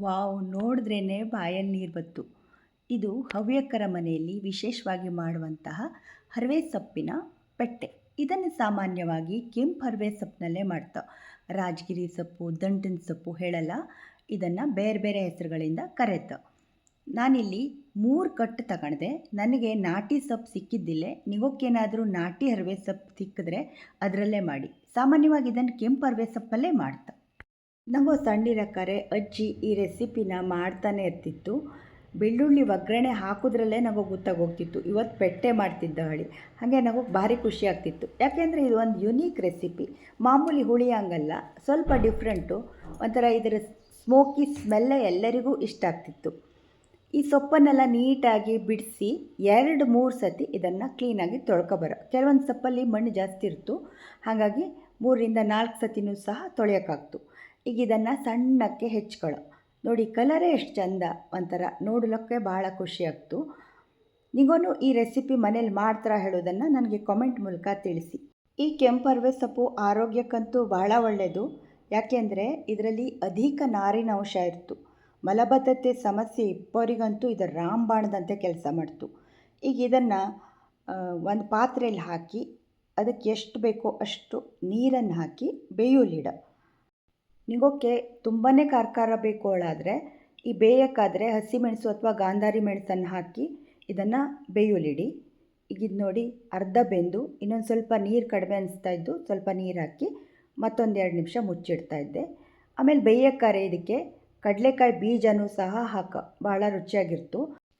Wow! ನೋಡಿದ್ರೇ ಬಾಯಲ್ಲಿ ನೀರು ಬಂತು. ಇದು ಹವ್ಯಕರ ಮನೆಯಲ್ಲಿ ವಿಶೇಷವಾಗಿ ಮಾಡುವಂತಹ ಹರವೆ ಸೊಪ್ಪಿನ ಪೆಟ್ಟೆ. ಇದನ್ನು ಸಾಮಾನ್ಯವಾಗಿ ಕೆಂಪು ಹರವೆ ಸೊಪ್ಪಿನಲ್ಲೇ ಮಾಡ್ತಾವೆ. ರಾಜಗಿರಿ ಸೊಪ್ಪು, ದಂಟಿನ ಸೊಪ್ಪು ಹೇಳಲ್ಲ, ಇದನ್ನು ಬೇರೆ ಬೇರೆ ಹೆಸರುಗಳಿಂದ ಕರೀತಾವೆ. ನಾನಿಲ್ಲಿ 3 ಕಟ್ಟು ತಗೊಂಡೆ. ನನಗೆ ನಾಟಿ ಸೊಪ್ಪು ಸಿಕ್ಕಿದ್ದಿಲ್ಲ. ನಿಗೋಕ್ಕೇನಾದರೂ ನಾಟಿ ಹರವೆ ಸೊಪ್ಪು ಸಿಕ್ಕಿದ್ರೆ ಅದರಲ್ಲೇ ಮಾಡಿ. ಸಾಮಾನ್ಯವಾಗಿ ಇದನ್ನು ಕೆಂಪು ಹರವೆ ಸೊಪ್ಪಲ್ಲೇ ಮಾಡ್ತಾರೆ. ನಾವು ಸಣ್ಣಿರಕ್ಕಾರೆ ಅಜ್ಜಿ ಈ ರೆಸಿಪಿನ ಮಾಡ್ತಾನೆ ಇರ್ತಿತ್ತು. ಬೆಳ್ಳುಳ್ಳಿ ಒಗ್ಗರಣೆ ಹಾಕೋದ್ರಲ್ಲೇ ನಾವು ಗೊತ್ತಾಗೋಗ್ತಿತ್ತು ಇವತ್ತು ಪೆಟ್ಟೆ ಮಾಡ್ತಿದ್ದ ಹೇಳಿ. ಹಾಗೆ ನಾವು ಭಾರಿ ಖುಷಿ ಆಗ್ತಿತ್ತು. ಯಾಕೆಂದರೆ ಇದು ಒಂದು ಯುನೀಕ್ ರೆಸಿಪಿ. ಮಾಮೂಲಿ ಹುಳಿ ಹಂಗಲ್ಲ, ಸ್ವಲ್ಪ ಡಿಫ್ರೆಂಟು. ಒಂಥರ ಇದರ ಸ್ಮೋಕಿ ಸ್ಮೆಲ್ಲೇ ಎಲ್ಲರಿಗೂ ಇಷ್ಟ ಆಗ್ತಿತ್ತು. ಈ ಸೊಪ್ಪನ್ನೆಲ್ಲ ನೀಟಾಗಿ ಬಿಡಿಸಿ 2-3 ಸತಿ ಇದನ್ನು ಕ್ಲೀನಾಗಿ ತೊಳ್ಕೊಬರೋ. ಕೆಲವೊಂದು ಸೊಪ್ಪಲ್ಲಿ ಮಣ್ಣು ಜಾಸ್ತಿ ಇರ್ತು, ಹಾಗಾಗಿ 3-4 ಸತಿನೂ ಸಹ ತೊಳೆಯೋಕ್ಕಾಗ್ತು. ಈಗ ಇದನ್ನು ಸಣ್ಣಕ್ಕೆ ಹೆಚ್ಕೊಳ್ಳೋ. ನೋಡಿ ಕಲರೇ ಎಷ್ಟು ಚಂದ, ಒಂಥರ ನೋಡಲಿಕ್ಕೆ ಭಾಳ ಖುಷಿಯಾಗ್ತು. ನಿಗೂ ಈ ರೆಸಿಪಿ ಮನೇಲಿ ಮಾಡ್ತಾರಾ ಹೇಳೋದನ್ನು ನನಗೆ ಕಾಮೆಂಟ್ ಮೂಲಕ ತಿಳಿಸಿ. ಈ ಕೆಂಪು ಹರವೆ ಸೊಪ್ಪು ಆರೋಗ್ಯಕ್ಕಂತೂ ಭಾಳ ಒಳ್ಳೆಯದು. ಯಾಕೆಂದರೆ ಇದರಲ್ಲಿ ಅಧಿಕ ನಾರಿನಾಂಶ ಇರ್ತು. ಮಲಬದ್ಧತೆ ಸಮಸ್ಯೆ ಇಪ್ಪವರಿಗಂತೂ ಇದು ರಾಮಬಾಣದಂತೆ ಕೆಲಸ ಮಾಡ್ತು. ಈಗ ಇದನ್ನು ಒಂದು ಪಾತ್ರೆಯಲ್ಲಿ ಹಾಕಿ ಅದಕ್ಕೆ ಎಷ್ಟು ಬೇಕೋ ಅಷ್ಟು ನೀರನ್ನು ಹಾಕಿ ಬೇಯೋಲಿಡ. ನಿಗೋಕ್ಕೆ ತುಂಬಾ ಖಾರ ಬೇಕು ಅವಳಾದರೆ ಈ ಬೇಯೋಕ್ಕಾದರೆ ಹಸಿಮೆಣಸು ಅಥವಾ ಗಾಂಧಾರಿ ಮೆಣಸನ್ನು ಹಾಕಿ ಇದನ್ನು ಬೇಯೋಲಿಡಿ. ಈಗ ಇದು ನೋಡಿ ಅರ್ಧ ಬೆಂದು ಇನ್ನೊಂದು ಸ್ವಲ್ಪ ನೀರು ಕಡಿಮೆ ಅನಿಸ್ತಾ ಇದ್ದು ಸ್ವಲ್ಪ ನೀರು ಹಾಕಿ ಮತ್ತೊಂದು 2 ನಿಮಿಷ ಮುಚ್ಚಿಡ್ತಾ ಇದ್ದೆ. ಆಮೇಲೆ ಬೇಯೋಕ್ಕಾರೆ ಇದಕ್ಕೆ ಕಡಲೆಕಾಯಿ ಬೀಜನೂ ಸಹ ಭಾಳ ರುಚಿಯಾಗಿರ್ತು.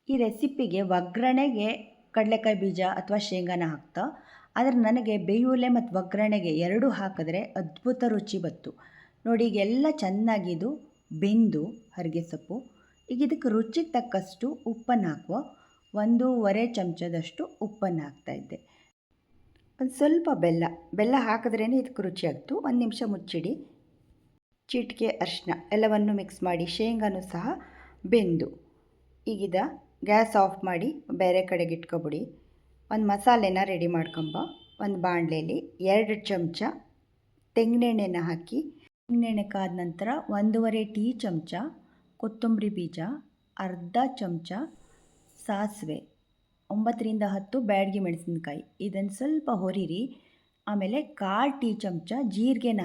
ಈ ರೆಸಿಪಿಗೆ ಒಗ್ಗರಣೆಗೆ ಕಡಲೆಕಾಯಿ ಬೀಜ ಅಥವಾ ಶೇಂಗಾನ ಹಾಕ್ತಾ, ಆದರೆ ನನಗೆ ಬೇಯೋಲೆ ಮತ್ತು ಒಗ್ಗರಣೆಗೆ ಎರಡೂ ಹಾಕಿದ್ರೆ ಅದ್ಭುತ ರುಚಿ ಬಂತು. ನೋಡಿ ಈಗೆಲ್ಲ ಚೆನ್ನಾಗಿದು ಬೆಂದು ಹರಗೆ ಸೊಪ್ಪು. ಈಗ ಇದಕ್ಕೆ ರುಚಿಗೆ ತಕ್ಕಷ್ಟು ಉಪ್ಪನ್ನು ಹಾಕುವ. 1.5 ಚಮಚದಷ್ಟು ಉಪ್ಪನ್ನು ಹಾಕ್ತಾಯಿದ್ದೆ. ಒಂದು ಸ್ವಲ್ಪ ಬೆಲ್ಲ ಹಾಕಿದ್ರೇ ಇದಕ್ಕೆ ರುಚಿಯಾಗ್ತು. 1 ನಿಮಿಷ ಮುಚ್ಚಿಡಿ. ಚಿಟಿಕೆ ಅರಿಶಿನ ಎಲ್ಲವನ್ನು ಮಿಕ್ಸ್ ಮಾಡಿ, ಶೇಂಗಾನೂ ಸಹ ಬೆಂದು. ಈಗಿದ ಗ್ಯಾಸ್ ಆಫ್ ಮಾಡಿ ಬೇರೆ ಕಡೆಗೆ ಇಟ್ಕೊಬಿಡಿ. ಒಂದು ಮಸಾಲೆನ ರೆಡಿ ಮಾಡ್ಕೊಂಬ. ಒಂದು ಬಾಣಲೆಯಲ್ಲಿ 2 ಚಮಚ ತೆಂಗಿನೆಣ್ಣೆನ ಹಾಕಿ, ತೆಂಗಿನೆಣ್ಣೆ ಕಾದ ನಂತರ 1.5 ಟೀ ಚಮಚ ಕೊತ್ತಂಬರಿ ಬೀಜ, ಅರ್ಧ ಚಮಚ ಸಾಸಿವೆ, 9-10 ಬ್ಯಾಡಗಿ ಮೆಣಸಿನ್ಕಾಯಿ ಇದನ್ನು ಸ್ವಲ್ಪ ಹೊರಿರಿ. ಆಮೇಲೆ 1/4 ಟೀ ಚಮಚ ಜೀರಿಗೆನ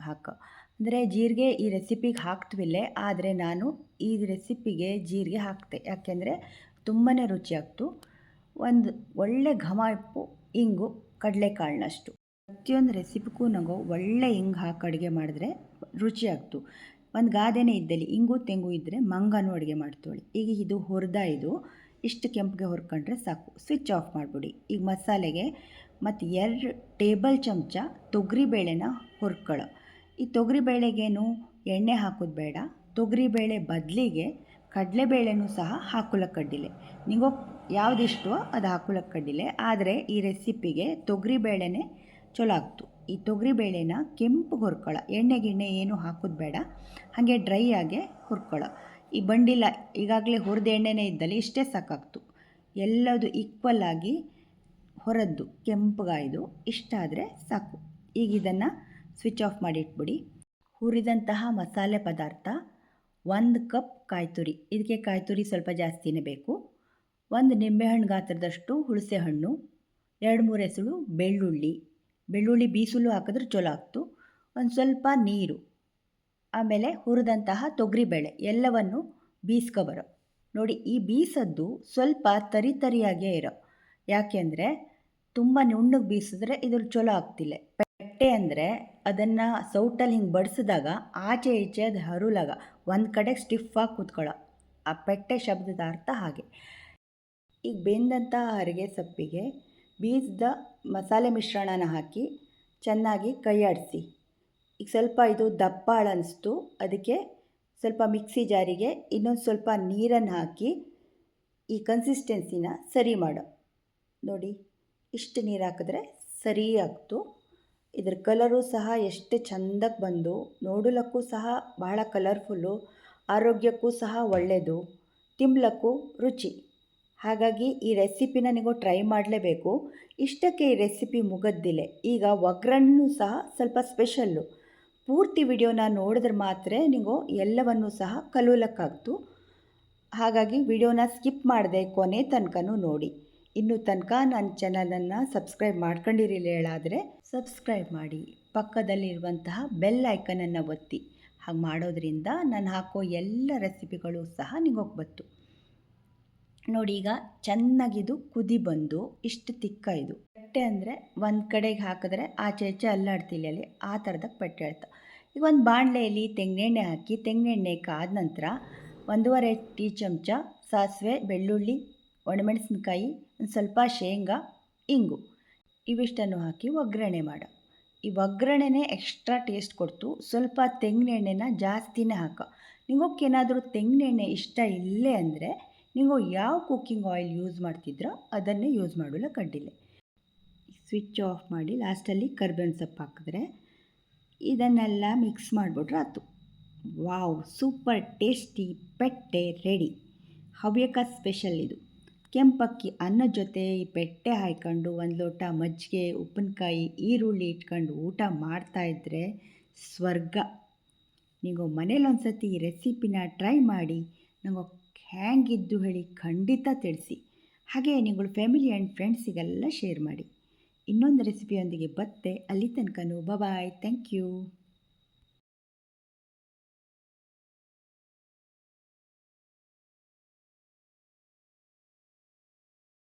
ಹಾಕು. ಅಂದರೆ ಜೀರಿಗೆ ಈ ರೆಸಿಪಿಗೆ ಹಾಕ್ತೀವಿಲ್ಲೇ, ಆದರೆ ನಾನು ಈ ರೆಸಿಪಿಗೆ ಜೀರಿಗೆ ಹಾಕ್ತೆ ಯಾಕೆಂದರೆ ತುಂಬಾ ರುಚಿಯಾಗ್ತು. ಒಂದು ಒಳ್ಳೆ ಘಮ ಉಪ್ಪು, ಇಂಗು, ಕಡಲೆಕಾಳನ್ನಷ್ಟು. ಪ್ರತಿಯೊಂದು ರೆಸಿಪಿಗೂ ನಾವು ಒಳ್ಳೆ ಹಿಂಗೆ ಹಾಕಿ ಅಡುಗೆ ಮಾಡಿದ್ರೆ ರುಚಿಯಾಗ್ತು. ಒಂದು ಗಾದೆನೇ ಇದ್ದಲ್ಲಿ ಇಂಗು ತೆಂಗು ಇದ್ದರೆ ಮಂಗನೂ ಅಡುಗೆ ಮಾಡ್ತೇಳಿ. ಈಗ ಇದು ಇದು ಇಷ್ಟು ಕೆಂಪಿಗೆ ಹುರ್ಕೊಂಡ್ರೆ ಸಾಕು. ಸ್ವಿಚ್ ಆಫ್ ಮಾಡಿಬಿಡಿ. ಈಗ ಮಸಾಲೆಗೆ ಮತ್ತು 2 ಟೇಬಲ್ ಚಮಚ ತೊಗರಿಬೇಳೆನ ಹುರ್ಕೊಳ್ಳೋ. ಈ ತೊಗರಿಬೇಳೆಗೇನು ಎಣ್ಣೆ ಹಾಕೋದು ಬೇಡ. ತೊಗರಿಬೇಳೆ ಬದಲಿಗೆ ಕಡಲೆಬೇಳೆನೂ ಸಹ ಹಾಕೊಳ್ಳೋಕ್ಕಡ್ಡಿಲೆ. ನಿಮಗೂ ಯಾವುದಿಷ್ಟೋ ಅದು ಹಾಕೊಳ್ಳೋಕ್ಕಡ್ಡಿಲೆ. ಆದರೆ ಈ ರೆಸಿಪಿಗೆ ತೊಗರಿಬೇಳೆನೇ ಚಲೋ ಆಗ್ತು. ಈ ತೊಗರಿಬೇಳೆನ ಕೆಂಪು ಹುರ್ಕೊಳ್ಳೋ. ಎಣ್ಣೆ ಗಿಣ್ಣೆ ಏನೂ ಹಾಕೋದು ಬೇಡ, ಹಾಗೆ ಡ್ರೈ ಆಗೇ ಹುರ್ಕೊಳ್ಳೋ. ಈ ಬಂಡಿಲ್ಲ ಈಗಾಗಲೇ ಹುರಿದ ಎಣ್ಣೆನೇ ಇದ್ದಲ್ಲಿ ಇಷ್ಟೇ ಸಾಕಾಗ್ತು. ಎಲ್ಲದು ಈಕ್ವಲ್ ಆಗಿ ಹೊರದ್ದು ಕೆಂಪಗಾಯ್ದು ಇಷ್ಟಾದರೆ ಸಾಕು. ಈಗ ಇದನ್ನು ಸ್ವಿಚ್ ಆಫ್ ಮಾಡಿ ಇಟ್ಬಿಡಿ. ಹುರಿದಂತಹ ಮಸಾಲೆ ಪದಾರ್ಥ 1 ಕಪ್ ಕಾಯಿ ತುರಿ. ಇದಕ್ಕೆ ಕಾಯಿ ತುರಿ ಸ್ವಲ್ಪ ಜಾಸ್ತಿನೇ ಬೇಕು. 1 ನಿಂಬೆಹಣ್ಣು ಗಾತ್ರದಷ್ಟು ಹುಣಸೆ ಹಣ್ಣು, 2-3 ಎಸಳು ಬೆಳ್ಳುಳ್ಳಿ ಬೀಸಲು ಹಾಕಿದ್ರೆ ಚಲೋ ಆಗ್ತು. ಒಂದು ಸ್ವಲ್ಪ ನೀರು, ಆಮೇಲೆ ಹುರಿದಂತಹ ತೊಗರಿಬೇಳೆ ಎಲ್ಲವನ್ನು ಬೀಸ್ಕೊಬರೋ. ನೋಡಿ ಈ ಬೀಸದ್ದು ಸ್ವಲ್ಪ ತರಿಯಾಗೇ ಇರೋ. ಯಾಕೆಂದರೆ ತುಂಬ ನುಣ್ಣಗೆ ಬೀಸಿದ್ರೆ ಇದ್ರ ಚಲೋ ಆಗ್ತಿಲ್ಲ. ಪೆಟ್ಟೆ ಅಂದರೆ ಅದನ್ನು ಸೌಟಲ್ಲಿ ಹಿಂಗೆ ಬಡಿಸಿದಾಗ ಆಚೆ ಈಚೆ ಅದು ಹರುಲಾಗ ಒಂದು ಕಡೆ ಸ್ಟಿಫಾಗಿ ಕೂತ್ಕೊಳ್ಳೋ. ಆ ಪೆಟ್ಟೆ ಶಬ್ದದ ಅರ್ಥ ಹಾಗೆ. ಈಗ ಬೆಂದಂತಹ ಹರಗೆ ಸೊಪ್ಪಿಗೆ ಬೀಸಿದ ಮಸಾಲೆ ಮಿಶ್ರಣನ ಹಾಕಿ ಚೆನ್ನಾಗಿ ಕೈ ಆಡಿಸಿ. ಈಗ ಸ್ವಲ್ಪ ಇದು ದಪ್ಪ ಅನಿಸ್ತು, ಅದಕ್ಕೆ ಸ್ವಲ್ಪ ಮಿಕ್ಸಿ ಜಾರಿಗೆ ಇನ್ನೊಂದು ಸ್ವಲ್ಪ ನೀರನ್ನು ಹಾಕಿ ಈ ಕನ್ಸಿಸ್ಟೆನ್ಸಿನ ಸರಿ ಮಾಡೋ. ನೋಡಿ ಇಷ್ಟು ನೀರು ಹಾಕಿದ್ರೆ ಸರಿ ಆಗ್ತು. ಇದ್ರ ಕಲರು ಸಹ ಎಷ್ಟು ಚೆಂದಕ್ಕೆ ಬಂದು, ನೋಡಲಕ್ಕೂ ಸಹ ಬಹಳ ಕಲರ್ಫುಲ್ಲು, ಆರೋಗ್ಯಕ್ಕೂ ಸಹ ಒಳ್ಳೆಯದು, ತಿನ್ನಲಕ್ಕೂ ರುಚಿ. ಹಾಗಾಗಿ ಈ ರೆಸಿಪಿನ ನೀವು ಟ್ರೈ ಮಾಡಲೇಬೇಕು. ಇಷ್ಟಕ್ಕೆ ಈ ರೆಸಿಪಿ ಮುಗಿದ್ದಿಲ್ಲ. ಈಗ ಒಗ್ಗರಣೆನೂ ಸಹ ಸ್ವಲ್ಪ ಸ್ಪೆಷಲ್ಲು. ಪೂರ್ತಿ ವಿಡಿಯೋನ ನೋಡಿದ್ರೆ ಮಾತ್ರ ನೀವು ಎಲ್ಲವನ್ನೂ ಸಹ ಕಲಿಯೋಕ್ಕಾಗ್ತು. ಹಾಗಾಗಿ ವಿಡಿಯೋನ ಸ್ಕಿಪ್ ಮಾಡದೆ ಕೊನೆ ತನಕನೂ ನೋಡಿ. ಇನ್ನೂ ತನಕ ನನ್ನ ಚಾನಲನ್ನು ಸಬ್ಸ್ಕ್ರೈಬ್ ಮಾಡ್ಕೊಂಡಿರಲಿಲ್ಲ ಆದರೆ ಸಬ್ಸ್ಕ್ರೈಬ್ ಮಾಡಿ, ಪಕ್ಕದಲ್ಲಿರುವಂತಹ ಬೆಲ್ ಐಕನನ್ನು ಒತ್ತಿ. ಹಾಗೆ ಮಾಡೋದ್ರಿಂದ ನಾನು ಹಾಕೋ ಎಲ್ಲ ರೆಸಿಪಿಗಳು ಸಹ ನಿಮಗೆ ಬತ್ತು. ನೋಡಿ, ಈಗ ಚೆನ್ನಾಗಿದು ಕುದಿ ಬಂದು ಇಷ್ಟು ತಿಕ್ಕ ಇದು ಪೆಟ್ಟೆ ಅಂದರೆ ಒಂದು ಕಡೆಗೆ ಹಾಕಿದ್ರೆ ಆಚೆ ಈಚೆ ಅಲ್ಲಾಡ್ತಿಲ್ಲ ಅಲ್ಲಿ, ಆ ಥರದಕ್ಕೆ ಪೆಟ್ಟೆ ಹೇಳ್ತಾ. ಈಗ ಒಂದು ಬಾಣಲೆಯಲ್ಲಿ ತೆಂಗಿನೆಣ್ಣೆ ಹಾಕಿ, ತೆಂಗಿನೆಣ್ಣೆ ಕಾದ ನಂತರ 1.5 ಟೀ ಚಮಚ ಸಾಸಿವೆ, ಬೆಳ್ಳುಳ್ಳಿ, ಒಣಮೆಣಸಿನ್ಕಾಯಿ, ಒಂದು ಸ್ವಲ್ಪ ಶೇಂಗಾ, ಇಂಗು ಇವಿಷ್ಟನ್ನು ಹಾಕಿ ಒಗ್ಗರಣೆ ಮಾಡು. ಈ ಒಗ್ಗರಣೆನೇ ಎಕ್ಸ್ಟ್ರಾ ಟೇಸ್ಟ್ ಕೊಡ್ತು. ಸ್ವಲ್ಪ ತೆಂಗಿನೆಣ್ಣೆನ ಜಾಸ್ತಿನೇ ಹಾಕ. ನಿಮಗೇನಾದರೂ ತೆಂಗಿನೆಣ್ಣೆ ಇಷ್ಟ ಇಲ್ಲೇ ಅಂದರೆ ನೀವು ಯಾವ ಕುಕ್ಕಿಂಗ್ ಆಯಿಲ್ ಯೂಸ್ ಮಾಡ್ತಿದ್ರೋ ಅದನ್ನೇ ಯೂಸ್ ಮಾಡೋಲ್ಲ ಕಡ್ಡಿಲೆ. ಸ್ವಿಚ್ ಆಫ್ ಮಾಡಿ ಲಾಸ್ಟಲ್ಲಿ ಕರಿಬೇವಿನ ಸೊಪ್ಪು ಹಾಕಿದ್ರೆ ಇದನ್ನೆಲ್ಲ ಮಿಕ್ಸ್ ಮಾಡಿಬಿಟ್ರೆ ಆಯ್ತು. ವಾವ್, ಸೂಪರ್ ಟೇಸ್ಟಿ ಪೆಟ್ಟೆ ರೆಡಿ. ಹವ್ಯಕ ಸ್ಪೆಷಲ್ ಇದು. ಕೆಂಪಕ್ಕಿ ಅನ್ನದ ಜೊತೆ ಈ ಪೆಟ್ಟೆ ಹಾಯ್ಕೊಂಡು ಒಂದು ಲೋಟ ಮಜ್ಜಿಗೆ, ಉಪ್ಪಿನಕಾಯಿ, ಈರುಳ್ಳಿ ಇಟ್ಕೊಂಡು ಊಟ ಮಾಡ್ತಾಯಿದ್ರೆ ಸ್ವರ್ಗ. ನೀವು ಮನೇಲಿ ಒಂದು ಸತಿ ಈ ರೆಸಿಪಿನ ಟ್ರೈ ಮಾಡಿ ನಂಗೆ ಹೇಗಿದ್ದು ಹೇಳಿ ಖಂಡಿತ ತಿಳಿಸಿ. ಹಾಗೆ ನಿಗಳು ಫ್ಯಾಮಿಲಿ ಆ್ಯಂಡ್ ಫ್ರೆಂಡ್ಸಿಗೆಲ್ಲ ಶೇರ್ ಮಾಡಿ. ಇನ್ನೊಂದು ರೆಸಿಪಿಯೊಂದಿಗೆ ಬತ್ತೆ. ಅಲ್ಲಿ ತನಕನೂ ಬಾಯ್. Thank you.